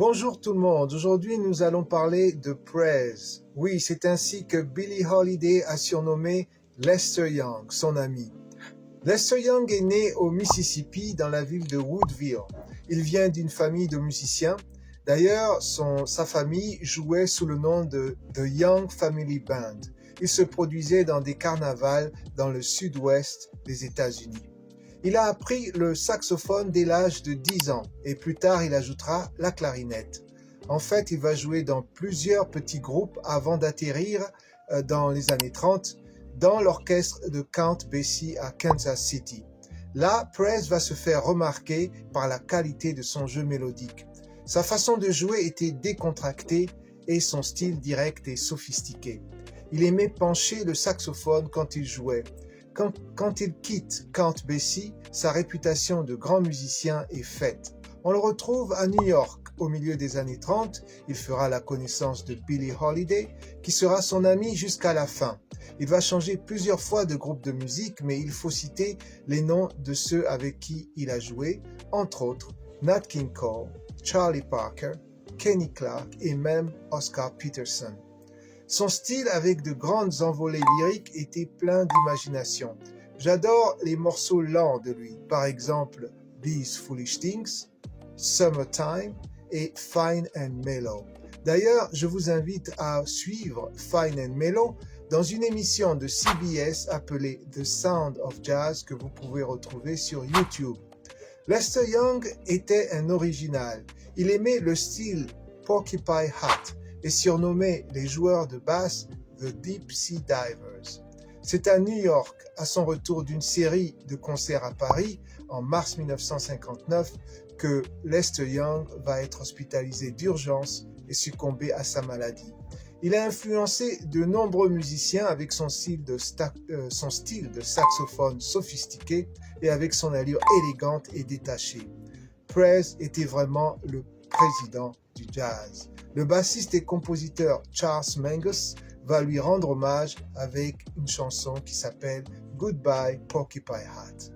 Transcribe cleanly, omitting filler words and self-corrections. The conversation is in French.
Bonjour tout le monde, aujourd'hui nous allons parler de Prez. Oui, c'est ainsi que Billie Holiday a surnommé Lester Young, son ami. Lester Young est né au Mississippi dans la ville de Woodville. Il vient d'une famille de musiciens. D'ailleurs, sa famille jouait sous le nom de The Young Family Band. Il se produisait dans des carnavals dans le sud-ouest des États-Unis. Il a appris le saxophone dès l'âge de 10 ans et plus tard il ajoutera la clarinette. En fait, il va jouer dans plusieurs petits groupes avant d'atterrir dans les années 30 dans l'orchestre de Count Basie à Kansas City. Là, Prez va se faire remarquer par la qualité de son jeu mélodique. Sa façon de jouer était décontractée et son style direct et sophistiqué. Il aimait pencher le saxophone quand il jouait. Quand il quitte Count Basie, sa réputation de grand musicien est faite. On le retrouve à New York au milieu des années 30. Il fera la connaissance de Billie Holiday, qui sera son amie jusqu'à la fin. Il va changer plusieurs fois de groupe de musique, mais il faut citer les noms de ceux avec qui il a joué, entre autres Nat King Cole, Charlie Parker, Kenny Clarke et même Oscar Peterson. Son style avec de grandes envolées lyriques était plein d'imagination. J'adore les morceaux lents de lui, par exemple These Foolish Things, Summertime et Fine and Mellow. D'ailleurs, je vous invite à suivre Fine and Mellow dans une émission de CBS appelée The Sound of Jazz que vous pouvez retrouver sur YouTube. Lester Young était un original. Il aimait le style Porcupine Hat et surnommé les joueurs de basse The Deep Sea Divers. C'est à New York, à son retour d'une série de concerts à Paris en mars 1959, que Lester Young va être hospitalisé d'urgence et succomber à sa maladie. Il a influencé de nombreux musiciens avec son style de saxophone sophistiqué et avec son allure élégante et détachée. Prez était vraiment le président du jazz. Le bassiste et compositeur Charles Mingus va lui rendre hommage avec une chanson qui s'appelle Goodbye Porcupine Hat.